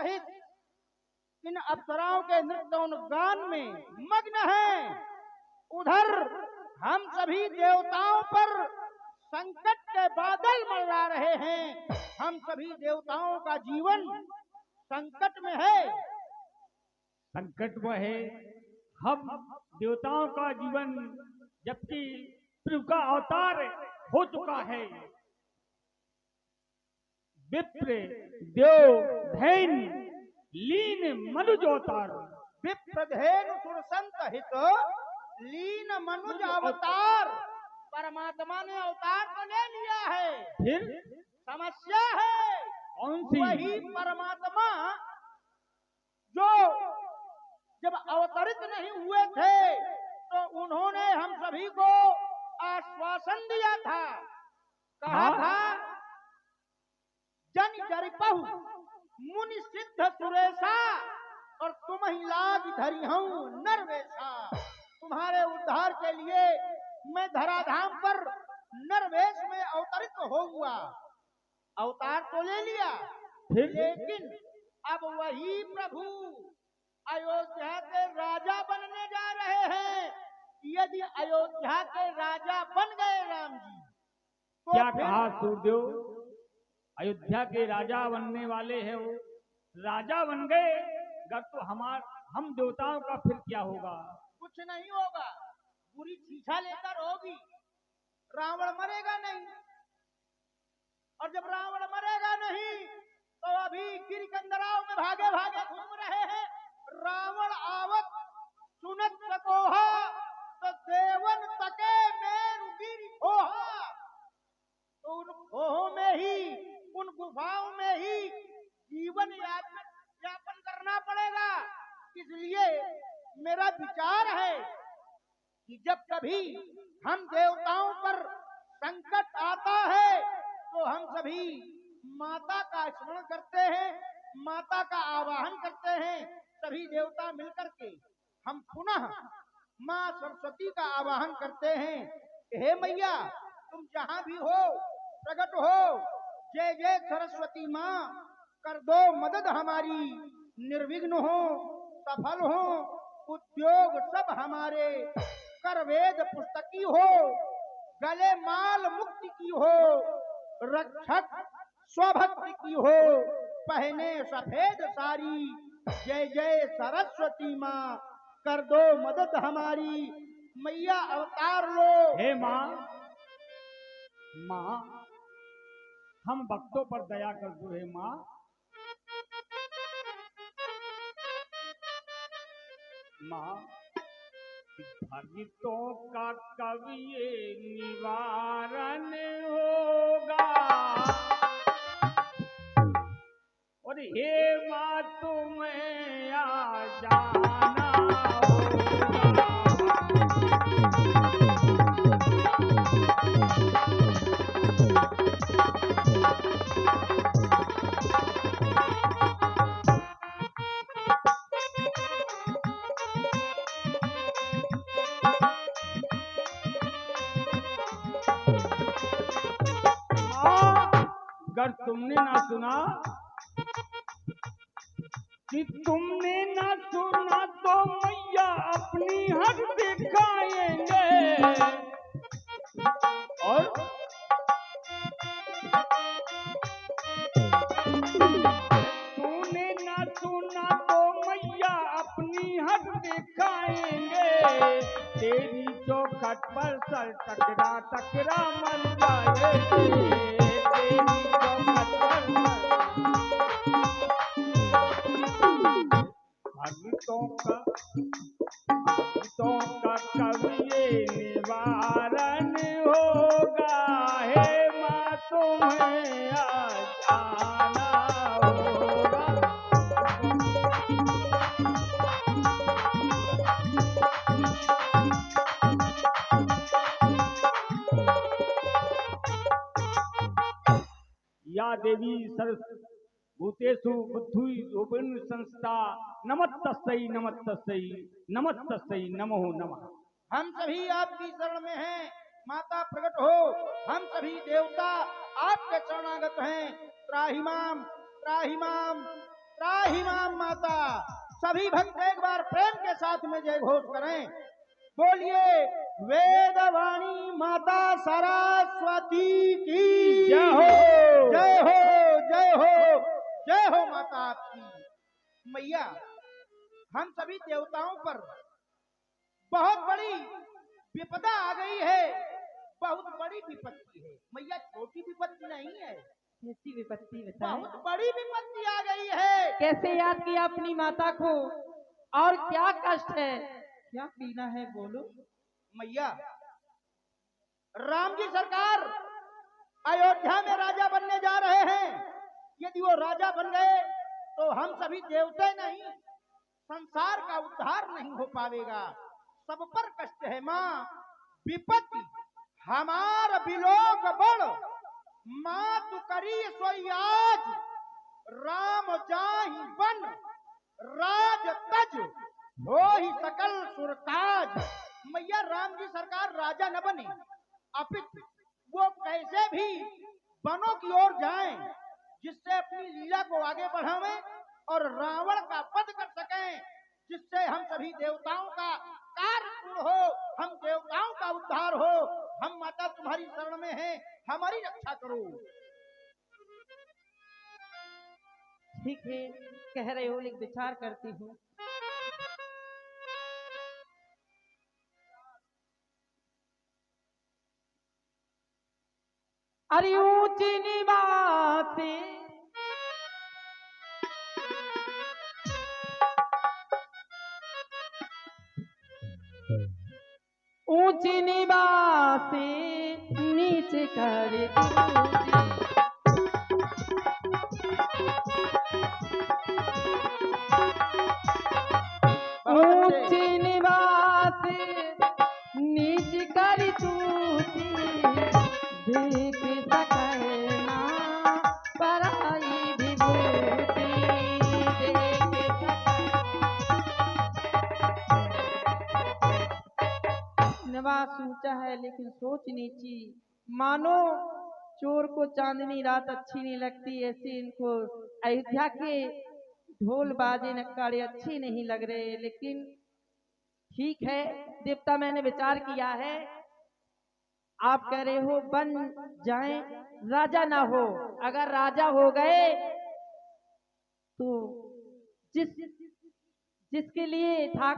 सहित इन अप्सराओं के नृत्य गान में मग्न हैं। उधर हम सभी देवताओं पर संकट के बादल मंडरा रहे हैं। हम सभी देवताओं का जीवन संकट में है। संकट में है हम देवताओं का जीवन, जबकि प्रभु का अवतार हो चुका है। विप्र देव धैन लीन मनुज अवतार। विप्र धेनु सुर संत हित लीन मनुज अवतार। परमात्मा ने अवतार तो ले लिया है, फिर समस्या है कौन सी? वही परमात्मा जो जब अवतरित नहीं हुए थे तो उन्होंने हम सभी को आश्वासन दिया था, कहा था जन जरिपहु मुनि सिद्ध सुरेशा और तुम ही लाग धरी हूं नरवेशा। तुम्हारे उद्धार के लिए मैं धराधाम पर नरवेश में अवतरित होऊंगा। अवतार तो ले लिया, लेकिन अब वही प्रभु अयोध्या के राजा बनने जा रहे हैं। यदि अयोध्या के राजा बन गए राम जी तो क्या कहा सूर्यदेव? अयोध्या के राजा बनने वाले हैं, वो राजा बन गए अगर तो हम देवताओं का फिर क्या होगा? कुछ नहीं होगा, पूरी छीछा लेकर होगी। रावण मरेगा नहीं, और जब रावण मरेगा नहीं तो अभी गिरकंदराओं में भागे भागे घूम रहे हैं। रावण आवत सुनत सकोहा तो देवन तके मेरु गिर खोहा। तो उन खोहों में ही, उन गुफाओं में ही जीवन यापन करना पड़ेगा। इसलिए मेरा विचार है कि जब कभी हम देवताओं पर संकट आता है तो हम सभी माता का स्मरण करते हैं, माता का आवाहन करते हैं। सभी देवता मिलकर के हम पुनः माँ सरस्वती का आवाहन करते हैं। हे मैया, तुम जहाँ भी हो प्रकट हो। जय जय सरस्वती माँ, कर दो मदद हमारी। निर्विघ्न हो, सफल हो उद्योग सब हमारे। कर वेद पुस्तकी हो, गले माल मुक्ति की हो। रक्षक स्वभक्ति की हो, पहने सफेद सारी। जय जय सरस्वती माँ, कर दो मदद हमारी। मैया अवतार लो। हे माँ, माँ हम भक्तों पर दया कर दो। हे माँ, माँ भक्तों का कभी ये निवारण होगा। और हे माँ तुम्हें आ जाना होगा। अगर तुमने ना सुना कि तुमने ना सुना तो मैया अपनी हद दिखाएंगे। और तूने ना सुना तो मैया अपनी हद दिखाएंगे। तेरी चौखट पर सर टकरा टकरा मर जाएंगे। तेरी चौखट पर भक्तों का कभी ये निवारण होगा। हे माँ तुम्हें आ जाना होगा। या देवी सरस्वती भूतेषु बुद्धि रूपिण संस्था नमस्तस्यै नमस्तस्यै नमस्तस्यै नमो नमः। हम सभी आपकी शरण में हैं, माता प्रकट हो। हम सभी देवता आपके शरणागत हैं। त्राहि माम त्राहिमाम माता। सभी भक्त एक बार प्रेम के साथ में जय घोष करें। बोलिए वेदवाणी माता सरस्वती की जय हो। जय हो जय हो जय हो माता आपकी। मैया हम सभी देवताओं पर बहुत बड़ी विपदा आ गई है, बहुत बड़ी विपत्ति है मैया, छोटी विपत्ति नहीं है। कैसी विपत्ति बताएं? बहुत बड़ी विपत्ति आ गई है। कैसे याद किया अपनी माता को और क्या कष्ट है, क्या पीना है, बोलो। मैया राम जी सरकार अयोध्या में राजा बनने जा रहे हैं। यदि वो राजा बन गए तो हम सभी देवते नहीं, संसार का उद्धार नहीं हो पाएगा। सब पर कष्ट है माँ, विपत्ति हमार बिलोक बड़, माँ तू करी सोई आज, राम जाहि बन राज तज, हो ही सकल सुरताज। मैया राम जी सरकार राजा न बने, अपितु वो कैसे भी वनों की ओर जाएं, जिससे अपनी लीला को आगे बढ़ावें और रावण का वध कर सकें, जिससे हम सभी देवताओं का कार्य पूर्ण हो, हम देवताओं का उद्धार हो। हम माता तुम्हारी शरण में हैं, हमारी रक्षा करो। ठीक है, कह रहे हो, लेकिन विचार करती हूँ। अरे ऊंची निवासी ऊंची निवासी नीचे करे ऊंची निवासी नीचे करी तूती, देख सकना पराई विभूति, देख निवास ऊंचा है लेकिन सोच नीची। मानो चोर को चांदनी रात अच्छी नहीं लगती, ऐसे इनको अयोध्या के ढोल बाजे नक्कारे अच्छी नहीं लग रहे। लेकिन ठीक है देवता, मैंने विचार किया है। आप कह रहे हो बन जाएं, राजा ना हो। अगर राजा हो गए तो जिसके लिए था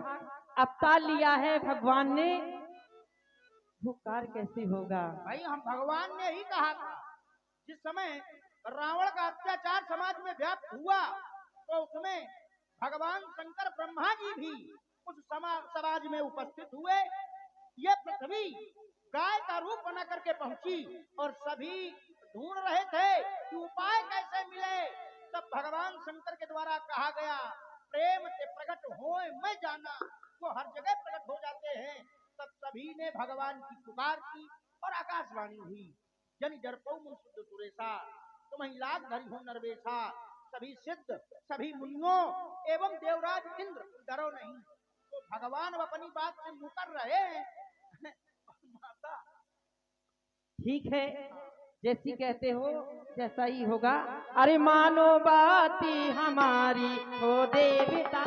अवतार लिया है भगवान ने, वो कार्य कैसे होगा? भाई हम भगवान ने ही कहा था, जिस समय रावण का अत्याचार समाज में व्याप्त हुआ तो उसमें भगवान शंकर ब्रह्मा जी भी उस समाज में उपस्थित हुए। ये पृथ्वी गाय का रूप बना करके पहुंची और सभी ढूंढ रहे थे कि उपाय कैसे मिले। तब भगवान शंकर के द्वारा कहा गया, प्रेम से प्रकट होए मैं जाना, वो हर जगह प्रकट हो जाते हैं। तब सभी ने भगवान की पुकार की और आकाशवाणी हुई, जनि दर्पौ मुन शुद्ध सुरेशा, तुम्हें लाख धरि हो नरवेशा। सभी सिद्ध, सभी मुनियों एवं देवराज इंद्र डरो नहीं। तो भगवान अपनी बात से मुकर रहे हैं। माता ठीक है, जैसी कहते हो जैसा ही होगा। अरे मानो बाती हमारी हो देवता,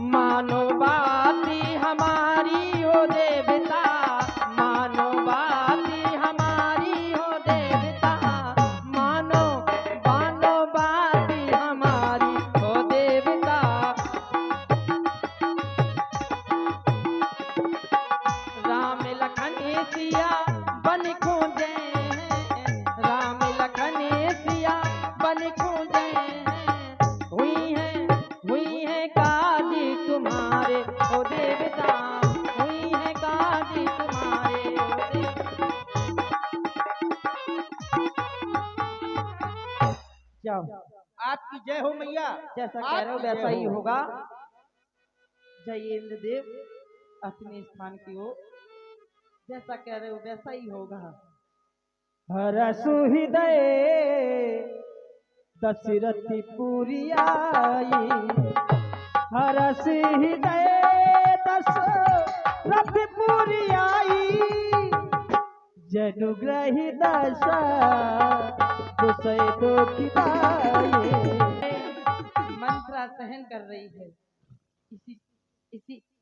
मानो बाती हमारी हो देवता, मानो बाती हमारी हो देवता, मानो बाती हमारी हो देवता। राम लखन सिया बन खोजे हैं, राम लखन सिया बन खोजे हैं, हुई है काजी तुम्हारे ओ देवता, हुई है काजी तुम्हारे ओ देवता। जाओ, आपकी जय हो मैया। जैसा कह रहे हो आपकी वैसा जय ही हो। होगा। जय इंद्रदेव अपने स्थान की ओर, जैसा कह रहे हो वैसा ही होगा। हरसु हृदय दशरथी पुरी आई, हरस हृदय दशरथी पुरी आई, जनुग्रही दशा दुसय दुखिदाये। मंत्रा सहन कर रही है,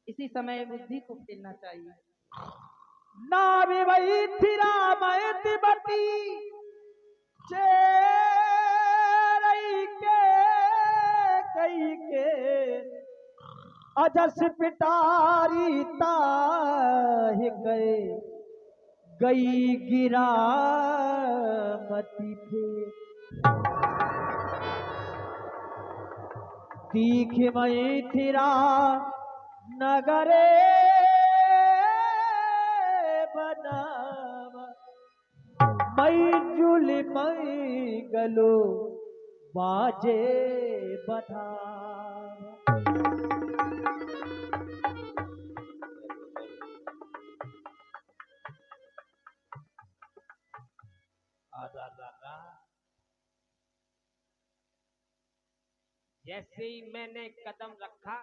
इसी समय बुद्धि को खेलना चाहिए। नाभि वही थी रामयति बती चेरई के कई के अजस पिटारी ताहि गए गई गिरा मती थे तीख मई थिरा नगरे बनावा मई जुल मई गलो बाजे बधा। जैसे ही मैंने कदम रखा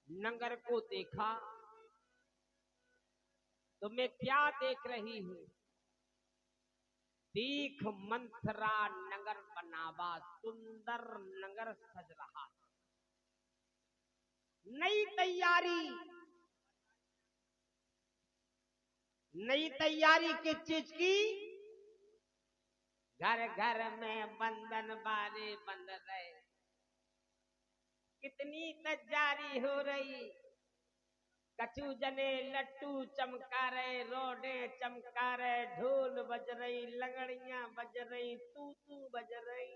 नगर को देखा तो मैं क्या देख रही हूं? देख मंथरा नगर बनावा, सुंदर नगर सज रहा। नई तैयारी किस चीज की? घर घर में बंधन वाले बंध रहे। कितनी तैयारी हो रही। कछु जने लट्टू चमका रहे, रोडे चमका रहे, ढोल बज रही, लंगड़ियां बज रही, तू बज रही।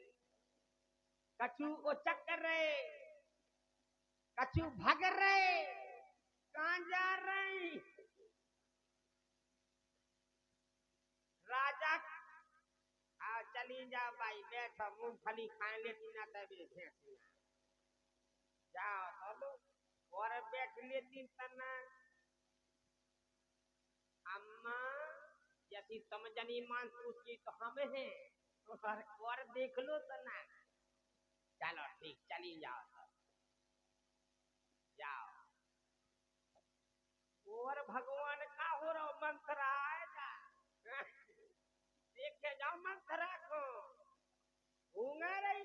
कछु उचक रहे, कछु भग रहे। कहां जा रहे? राजा चली जाओ भाई, बैठो, मूंगफली खाए लेती ना तभी जाओ चलो और बैठ लेती तना। अम्मा जैसी समझनी मान पूछी तो हम हैं और देख लो तना। चलो ठीक, चली जाओ सब जाओ। और भगवान का हो रहा मंत्र आएगा देखे जाओ मंथरा को। ऊँगा रही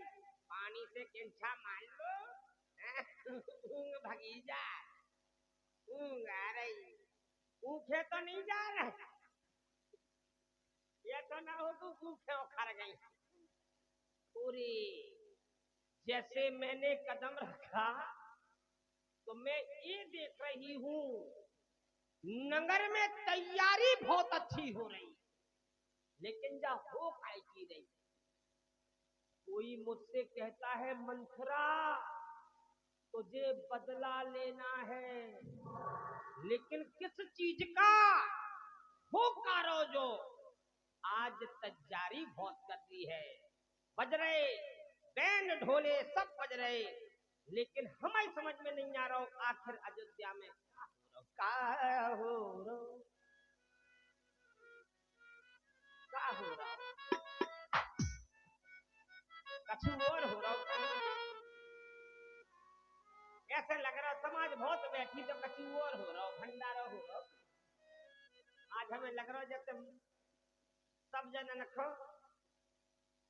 पानी से किंछा मान लो ऊँग भगी जा। ऊँगा रही ऊखे तो नहीं जा रहे। ये तो ना हो तू ऊखे उखड़ गई पूरी। जैसे मैंने कदम रखा तो मैं ये देख रही हूँ नगर में तैयारी बहुत अच्छी हो रही, लेकिन जा हो खाई की रही। कोई मुझसे कहता है मंथरा तुझे बदला लेना है, लेकिन किस चीज का? वो कारो जो आज तैयारी बहुत कर दी है। बज रहे बैंड ढोले सब बज रहे, लेकिन हमें समझ में नहीं आ रहा आखिर अयोध्या में क्या हो रहा। कछु और हो रहा। ऐसे लग रहा समाज बहुत बैठी तो कछु और हो रहा, भंडारा हो रहा। आज हमें लग रहा जैसे सब जन रखो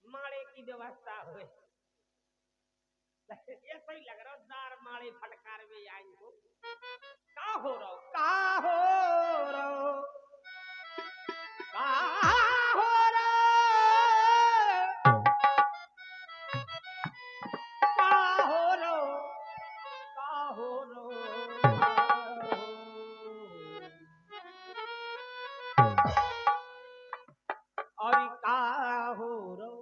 माड़े की व्यवस्था हुए। ऐसा ही लग रहा दार माड़े फटकार में आई हो। का हो रहा का हो रहा का हो रहा का हो रहा का हो और का हो रहा।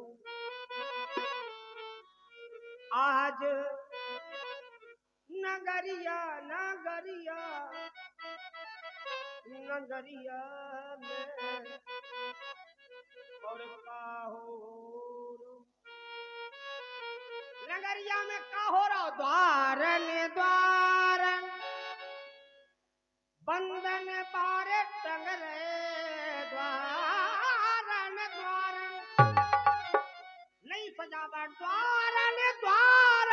आज नगरिया नगरिया नगरिया में और का हो नगरिया में का हो रहा। द्वार द्वार बंधन बार टंग रहे। द्वार द्वार नहीं सजावा। द्वार द्वार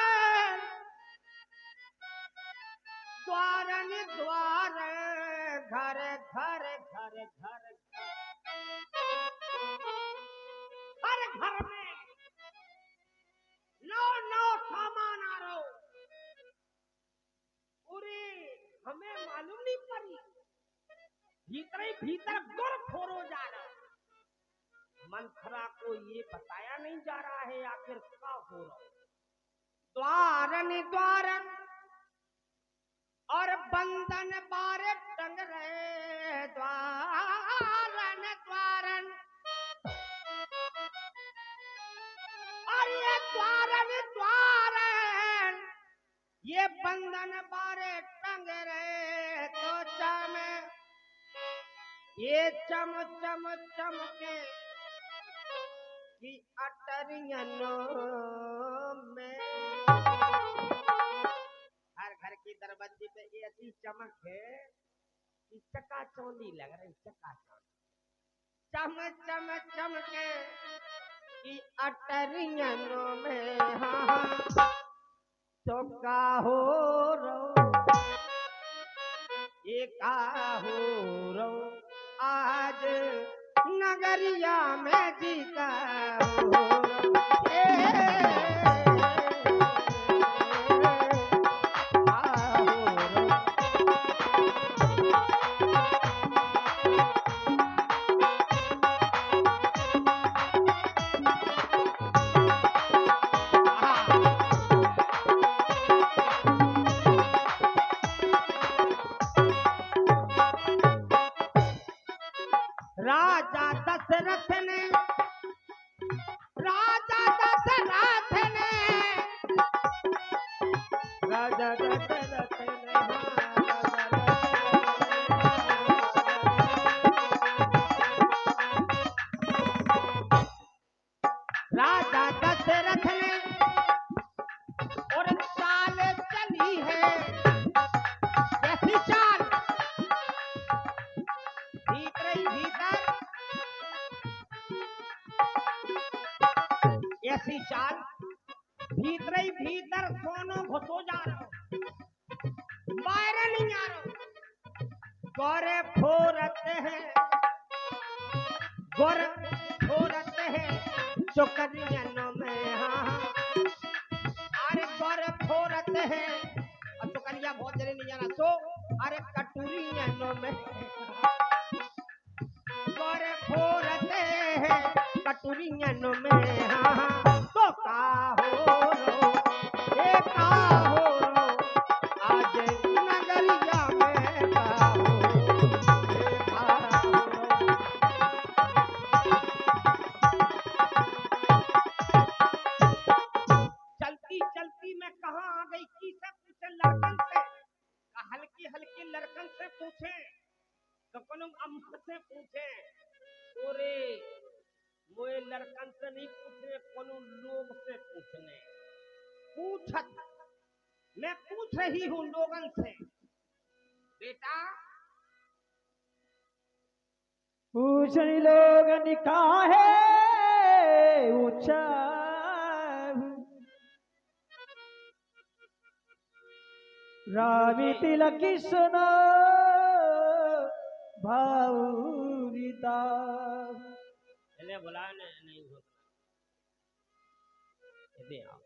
द्वार द्वार भर में 9 सामान आ रहो। पूरे हमें मालूम नहीं पड़ी, भीतर ही भीतर गुर फोरो जा रहा। मंथरा को ये बताया नहीं जा रहा है आखिर क्या हो रहा। द्वारन द्वारन और बंधन बारे टंग रहे, द्वारन द्वारन और ये द्वारन द्वारन ये बंधन बारे टंग रहे। तो चम ये चम चम चमके की अटरियनों में। हर घर की दरवाजे पे ऐसी चमक है कि चकाचौंधी लग रही, चकाचौंधी। चम चम चमके की अटरियनों में। हाँ तो का हो रो, ये का हो रो आज नगरिया में जी का हो रो। राजा दशरथ ने और चाल चली है कैसी चाल, भीतर ही भीतर ऐसी चाल, भीतर ही भीतर सोनो घुसो जा रहा, बाहर नहीं आ रहा। गौरे फोरते हैं, गौर फोरते हैं चुकरियनों में। हाँ अरे गौरे फोरते हैं और चुकरिया बहुत जल्दी नहीं जाना। सो अरे कटोरियनों में गौरे फोरते हैं कटोरियनों में। हाँ तो का हो रो, ये का हो रो आज नगरिया में का हो चलती चलती मैं कहाँ आ गई की से पूछे लड़कन से, हल्की हल्की लड़कन से पूछे तो कोनो अम्मा से पूछे। ओरे मोए लड़कन से नहीं पूछे, कोनो लोग से पूछने। पूछत मैं पूछ रही हूँ लोगन से, बेटा पूछनी लोग निकाहे ऊंचा रामी तिलक सुनो भाऊरिता। चले बुला नहीं होता दे आओ।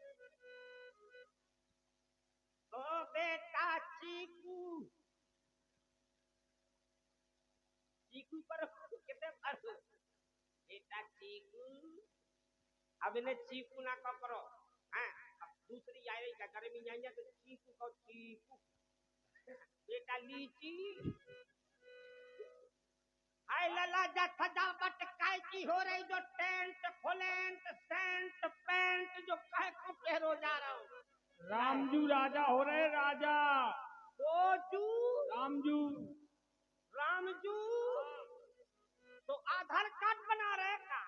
ओ बेटा चीकू, चीकू पर कितने भर बेटा चीकू, अब इन्हें चीकू ना करो। हाँ अब दूसरी आ रही क्या गर्मी जाएंगे तो चीकू को चीकू। बेटा लीची हाय लला जा सजावट काय की हो रही, जो टेंट फुलेंट सेंट पेंट जो कह को पहरो जा रहा हूँ। रामजू राजा हो रहे, राजा ओजू रामजू। रामजू तो आधार कार्ड बना रहे का?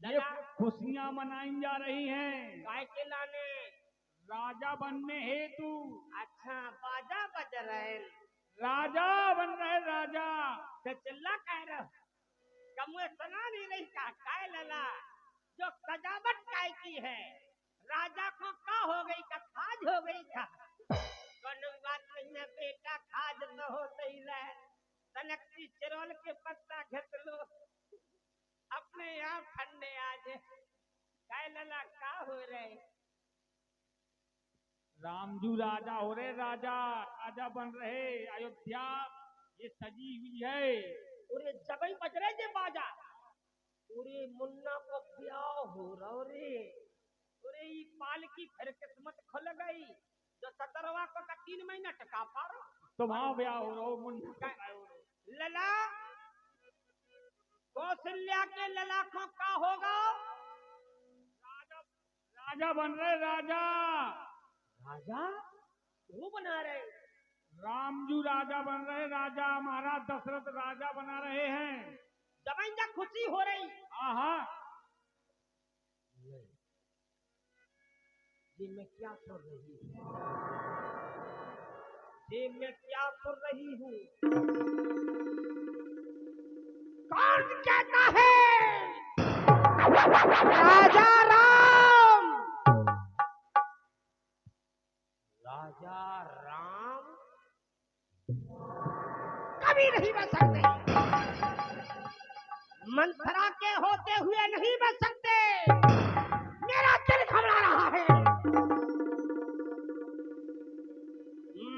ये खुशियां मनाई जा रही हैं काय के लाने? राजा बनने हेतु। अच्छा बाजा बज रहे, राजा बन रहे राजा। तो चिल्ला कह रहे कमुए सुना नहीं रही का? काय लला जो सजावट काय की है, राजा को का हो गई का? खाज हो गई का? कोनो बात नहीं है बेटा, खाज न हो तैला तनक सी चिरोल के पत्ता घिस लो, अपने गया ठंडे आज। काय लला का हो रहे? रामजू राजा हो रहे, राजा राजा बन रहे। अयोध्या ये सजी हुई है। पूरे जगह बज रहे थे बाजा। पूरे मुन्ना को ब्याह हो रहा रे। पूरे ये पाल की फिर किस्मत खुल गई। जो 17वां को का 3 महीना टका पा रहा। तो वहां ब्याह हो रहा हो मुन्ना का ब्याह हो रहा। लला कौशल्या के लला को का होगा? राजा बन रहे, राजा राजा वो बना रहे। रामजू राजा बन रहे, राजा महाराज दशरथ राजा बना रहे हैं। जब तक खुशी हो रही। हाँ जी मैं क्या सुन रही हूँ? जी मैं क्या सुन रही हूँ? कौन कहता है? राजा राम। राजा राम कभी नहीं बन सकते। मंथरा के होते हुए नहीं बन सकते। मेरा दिल घबरा रहा है।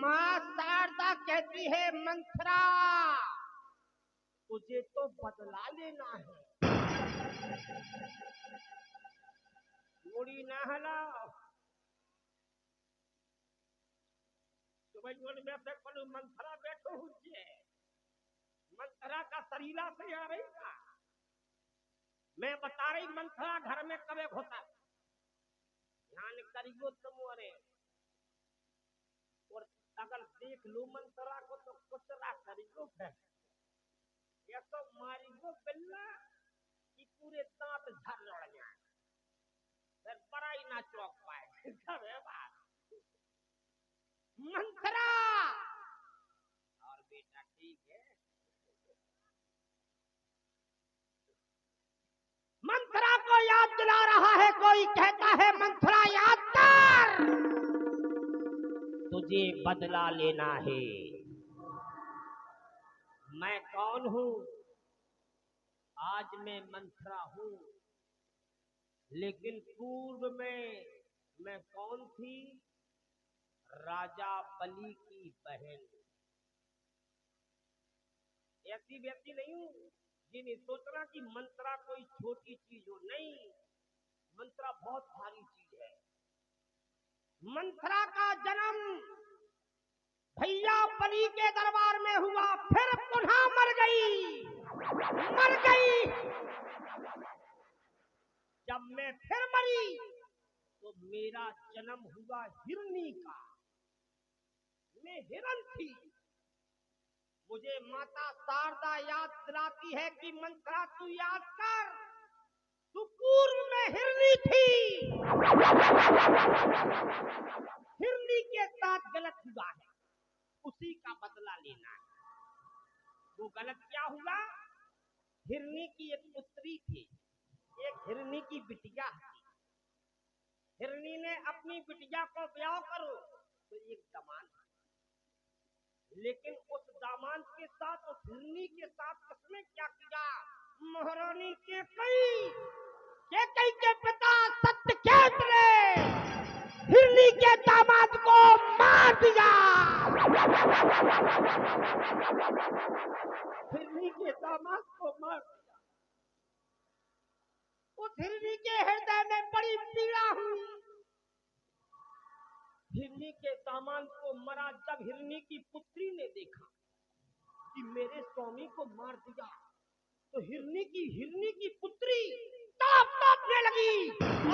मां शारदा कहती है मंथरा तुझे तो बदला लेना है। मुड़ी ना हिलाओ। में से बोलू मंथरा बैठो हुए। मंथरा का शरीला से आ रही था। मैं बता रही मंथरा घर में कबे घुसा। ध्यान करियो तुम। अरे और अगर देख लो मंथरा को तो कुछ ना करियो। फिर ये तो मारियो बिल्ला कि पूरे दांत झड़ जाए। फिर बड़ाई ना चौक पाए। बात मंथरा और बेटा ठीक है। मंथरा को याद दिला रहा है। कोई कहता है मंथरा याद कर तुझे बदला लेना है। मैं कौन हूं? आज मैं मंथरा हूं, लेकिन पूर्व में मैं कौन थी? राजा बलि की बहन। ऐसी व्यक्ति नहीं हूं जिन्हें सोचना कि मंत्रा कोई छोटी चीज हो। नहीं, मंत्रा बहुत भारी चीज है। मंत्रा का जन्म भैया बलि के दरबार में हुआ, फिर पुनः मर गई। जब मैं फिर मरी तो मेरा जन्म हुआ हिरनी का। मैं हिरन थी। मुझे माता शारदा याद दिलाती है कि मंत्रा तू याद कर, तू पूर्व में हिरनी थी। हिरनी के साथ गलत हुआ है, उसी का बदला लेना है। वो गलत क्या हुआ? हिरनी की एक पुत्री थी, एक हिरनी की बिटिया थी। हिरनी ने अपनी बिटिया को ब्याह करो तो एक दामाद, लेकिन उस दामाद के साथ, उस हिरनी के साथ उसने क्या किया? महारानी के कई के पिता सत्यकेत ने हिरनी के दामाद को मार दिया। हिरनी के दामाद को मार दिया। उस हिरनी के हृदय में बड़ी पीड़ा हुई। हिरनी के दामाद को मरा। जब हिरनी की पुत्री ने देखा कि मेरे स्वामी को मार दिया, तो हिरनी की पुत्री तड़पने लगी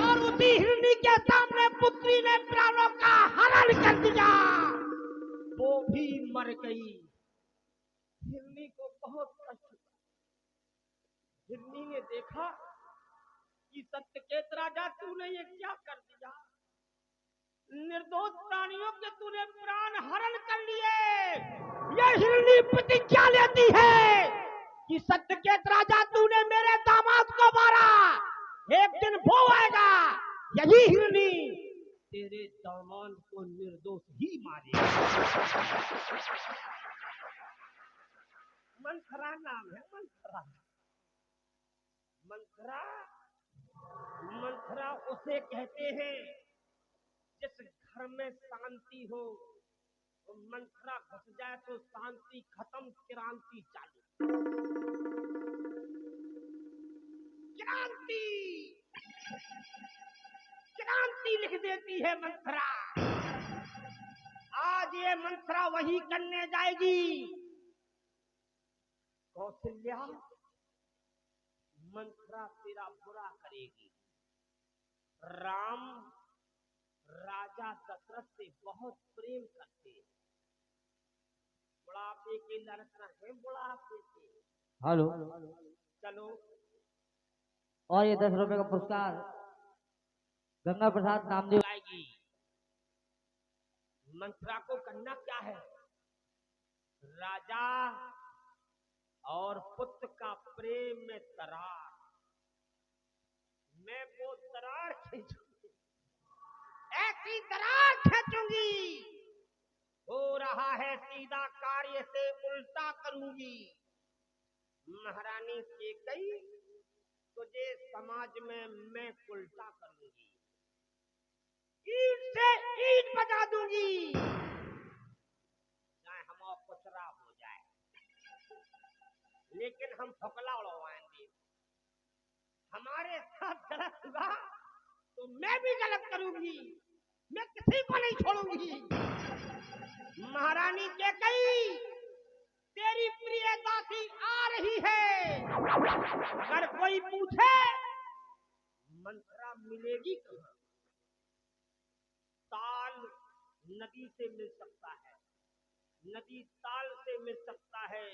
और उसी हिरनी के सामने पुत्री ने प्राणों का हरण कर दिया। वो भी मर गई। हिरनी को बहुत कष्ट हुआ। हिरनी ने देखा कि सत्यकेत राजा तूने ये क्या कर दिया? निर्दोष प्राणियों के तूने प्राण हरण कर लिए। यह हिरनी प्रतिज्ञा लेती है कि सत्यकेत राजा तूने मेरे दामाद को मारा, एक दिन वो आएगा, यही हिरनी तेरे दामाद को निर्दोष ही मारेगा। मंथरा नाम है, मंथरा। मंथरा, मंथरा उसे कहते हैं जिस घर में शांति हो, तो मंथरा घुस जाए तो शांति खत्म, क्रांति चालू। क्रांति, क्रांति लिख देती है मंथरा। आज ये मंथरा वही करने जाएगी। कौशल्या, मंथरा तेरा बुरा करेगी। राम राजा दशरथ से बहुत प्रेम करते हैं। बुढ़ापे के लड़का है, बुढ़ापे के। हेलो, चलो, और ये 10 रुपए का पुरस्कार गंगा प्रसाद नामदेव आएगी। मंथरा को करना क्या है? राजा और पुत्र का प्रेम में दरार, मैं वो दरार खींचूंगी, ऐसी दरार खींचूंगी, हो रहा है सीधा कार्य से उल्टा करूंगी। महारानी कैकेयी, तुझे समाज में मैं उल्टा करूंगी, ईंट से ईंट बजा दूंगी, चाहे हम और कुचरा हो जाए, लेकिन हम फकला उड़वाएंगे। हमारे साथ गलत हुआ तो मैं भी गलत करूंगी, मैं किसी को नहीं छोड़ूंगी। महारानी कैकेयी, तेरी प्रिय दासी आ रही है। अगर कोई पूछे मंथरा मिलेगी कहाँ? ताल नदी से मिल सकता है, नदी ताल से मिल सकता है,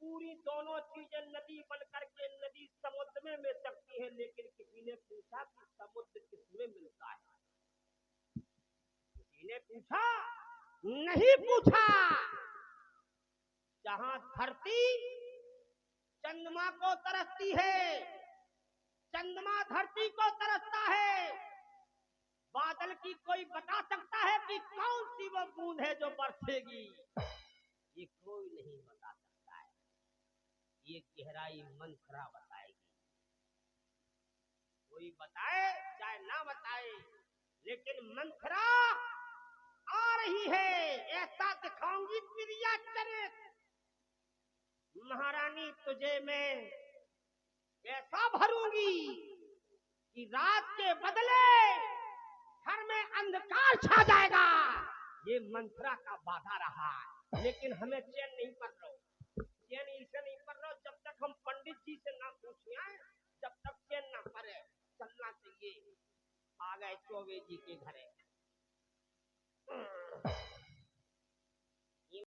पूरी दोनों चीजें नदी बन करके नदी समुद्र में मिल सकती है। लेकिन किसी ने पूछा कि समुद्र किसमें मिलता है? किसी ने पूछा? नहीं पूछा। जहां धरती चंद्रमा को तरसती है, चंद्रमा धरती को तरसता है, बादल की कोई बता सकता है कि कौन सी वो बूंद है जो बरसेगी? ये कोई नहीं बता सकता है। ये गहराई मंथरा बताएगी। कोई बताए चाहे ना बताए, लेकिन मंथरा आ रही है, ऐसा दिखाऊंगी प्रिया चरित। महारानी तुझे मैं ऐसा भरूंगी कि रात के बदले घर में अंधकार छा जाएगा। ये मंथरा का वादा रहा, लेकिन हमें चैन नहीं पड़ रहा। चैन इसे नहीं पड़ रहा जब तक हम पंडित जी से ना पूछे आए, जब तक चैन ना पड़े। चलना चाहिए। आ गए चौबे जी के घरे।